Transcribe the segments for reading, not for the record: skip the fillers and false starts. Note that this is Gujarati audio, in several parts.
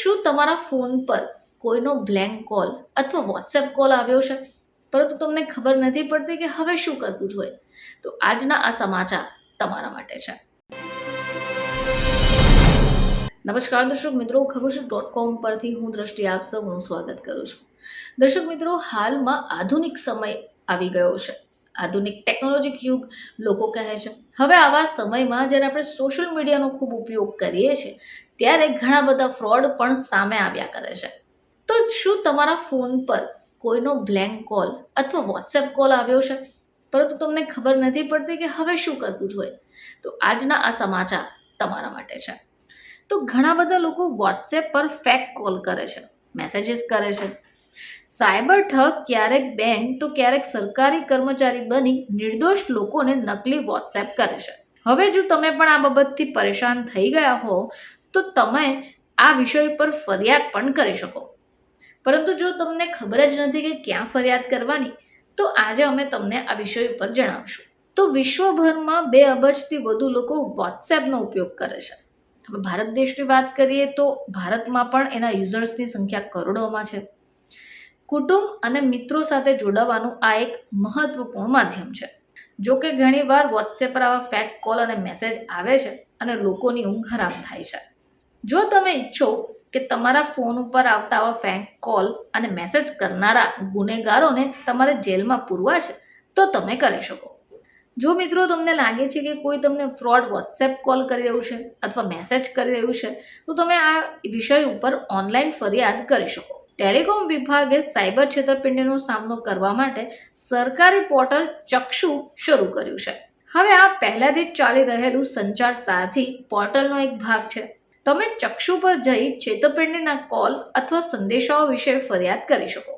શું તમારા ફોન પર કોઈનો બ્લેન્ક કોલ અથવા વોટ્સએપ કોલ આવ્યો છે, પરંતુ તમને ખબર નથી પડતી કે હવે શું કરવું જોઈએ? તો આજના આ સમાચાર તમારા માટે છે. નમસ્કાર દર્શક મિત્રો, ખબરશે.com પરથી હું દ્રષ્ટિ આપ સૌનું સ્વાગત કરું છું. દર્શક મિત્રો, હાલમાં આધુનિક સમય આવી ગયો છે. આધુનિક ટેકનોલોજીક યુગ લોકો કહે છે. હવે આવા સમયમાં જ્યારે આપણે સોશિયલ મીડિયાનો ખૂબ ઉપયોગ કરીએ છીએ, ત્યારે ઘણા બધા ફ્રોડ પણ સામે આવ્યા કરે છે. તો શું તમારા ફોન પર કોઈનો બ્લેન્ક કોલ અથવા વોટ્સએપ કોલ આવ્યો છે, પરંતુ તમને ખબર નથી પડતી કે હવે શું કરવું જોઈએ? તો આજના આ સમાચાર તમારા માટે છે. તો ઘણા બધા લોકો વોટ્સએપ પર ફેક કોલ કરે છે, મેસેજીસ કરે છે. સાયબર ઠગ ક્યારેક બેંક તો ક્યારેક સરકારી કર્મચારી બની નિર્દોષ લોકોને નકલી વોટ્સએપ કરે છે. હવે જો તમે પણ આ બાબતથી પરેશાન થઈ ગયા હો તો તમે આ વિષય પર ફરિયાદ પણ કરી શકો. પરંતુ જો તમને ખબર જ નથી કે ક્યાં ફરિયાદ કરવાની, તો આજે અમે તમને આ વિષય ઉપર જણાવશું. તો વિશ્વભરમાં 2 અબજથી વધુ લોકો વોટ્સએપનો ઉપયોગ કરે છે. હવે ભારત દેશની વાત કરીએ તો ભારતમાં પણ એના યુઝર્સની સંખ્યા કરોડોમાં છે. કુટુંબ અને મિત્રો સાથે જોડાવાનું આ એક મહત્વપૂર્ણ માધ્યમ છે. જો કે ઘણીવાર વોટ્સએપ પર આવા ફેક કોલ અને મેસેજ આવે છે અને લોકોની ઊંઘ હરામ થાય છે. જો તમે ઈચ્છો કે તમારા ફોન ઉપર આવતા આવા ફેક કોલ અને મેસેજ કરનારા ગુનેગારોને તમારે જેલમાં પૂરવા છે, તો તમે કરી શકો. જો મિત્રો તમને લાગે છે કે કોઈ તમને ફ્રોડ વોટ્સએપ કોલ કરી રહ્યું છે અથવા મેસેજ કરી રહ્યું છે, તો તમે આ વિષય ઉપર ઓનલાઈન ફરિયાદ કરી શકો. ટેલિકોમ વિભાગે સાયબર છેતરપિંડીનો સામનો કરવા માટે સરકારી પોર્ટલ ચક્ષુ શરૂ કર્યું છે. હવે આ પહેલાથી જ ચાલી રહેલું સંચાર સારથી પોર્ટલનો એક ભાગ છે. તમે ચક્ષુ પર જઈ છેતરપિંડીના કોલ અથવા સંદેશાઓ વિશે ફરિયાદ કરી શકો.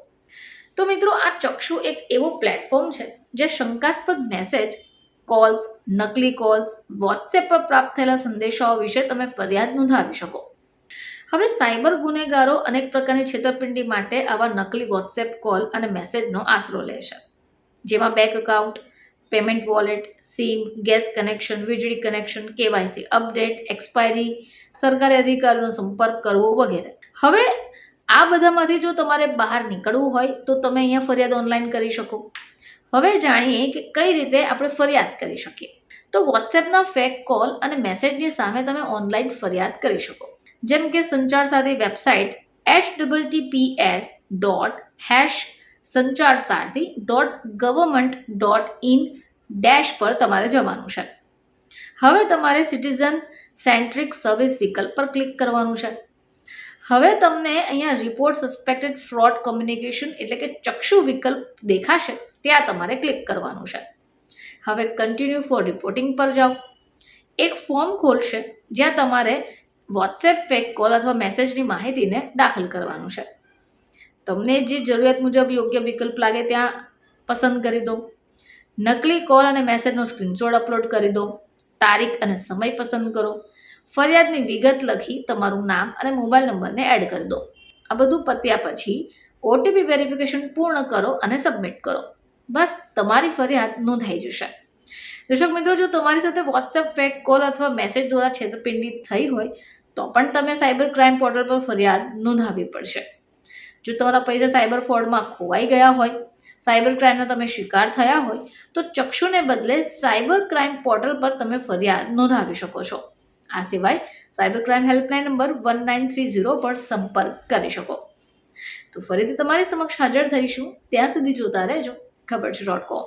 તો મિત્રો, આ ચક્ષુ એક એવો પ્લેટફોર્મ છે જે શંકાસ્પદ મેસેજ, કોલ્સ, નકલી કોલ્સ, વોટ્સએપ પર પ્રાપ્ત થયેલા સંદેશાઓ વિશે તમે ફરિયાદ નોંધાવી શકો. હવે સાયબર ગુનેગારો અનેક પ્રકારની છેતરપિંડી માટે આવા નકલી વોટ્સએપ કોલ અને મેસેજનો આશરો લે છે, જેમાં bank account, payment wallet, sim, gas connection, વીજળી કનેક્શન, કેવાયસી અપડેટ, એક્સપાયરી, સરકારી અધિકારીનો સંપર્ક કરવો વગેરે. હવે આ બધામાંથી જો તમારે બહાર નીકળવું હોય તો તમે અહીંયા ફરિયાદ ઓનલાઈન કરી શકો. હવે જાણીએ કે કઈ રીતે આપણે ફરિયાદ કરી શકીએ. તો વોટ્સએપના ફેક કોલ અને મેસેજની સામે તમે ઓનલાઈન ફરિયાદ કરી શકો. જેમ કે સંચાર સાથી વેબસાઇટ https://sancharsarthi.government.in પર તમારે જવાનું છે. હવે તમારે સિટીઝન સેન્ટ્રિક સર્વિસ વિકલ્પ પર ક્લિક કરવાનું છે. હવે તમને અહીંયા રિપોર્ટ સસ્પેક્ટેડ ફ્રોડ કોમ્યુનિકેશન એટલે કે ચક્ષુ વિકલ્પ દેખાશે, ત્યાં તમારે ક્લિક કરવાનું છે. હવે કન્ટિન્યુ ફોર રિપોર્ટિંગ પર જાઓ. એક ફોર્મ ખોલશે જ્યાં તમારે વોટ્સએપ ફેક કોલ અથવા મેસેજની માહિતીને દાખલ કરવાનું છે. તમને જે જરૂરિયાત મુજબ યોગ્ય વિકલ્પ લાગે ત્યાં પસંદ કરી દો. નકલી કોલ અને મેસેજનો સ્ક્રીનશોટ અપલોડ કરી દો. તારીખ અને સમય પસંદ કરો. ફરિયાદની વિગત લખી તમારું નામ અને મોબાઈલ નંબરને એડ કરી દો. આ બધું પત્યા પછી ઓટીપી વેરિફિકેશન પૂર્ણ કરો અને સબમિટ કરો. બસ, તમારી ફરિયાદ નોંધાઈ જશે. દર્શક મિત્રો, જો તમારી સાથે વોટ્સએપ ફેક કોલ અથવા મેસેજ દ્વારા છેતરપિંડી થઈ હોય તો પણ તમે સાયબર ક્રાઇમ પોર્ટલ પર ફરિયાદ નોંધાવવી પડશે. જો તમારા પૈસા સાયબર ફ્રોડમાં ખોવાઈ ગયા હોય, સાયબર ક્રાઇમના તમે શિકાર થયા હોય, તો ચક્ષુને બદલે સાયબર ક્રાઇમ પોર્ટલ પર તમે ફરિયાદ નોંધાવી શકો છો. આ સિવાય સાયબર ક્રાઇમ હેલ્પલાઇન નંબર 1930 પર સંપર્ક કરી શકો. તો ફરીથી તમારી સમક્ષ હાજર થઈશું. ત્યાં સુધી જોતા રહેજો ખબરશે.com.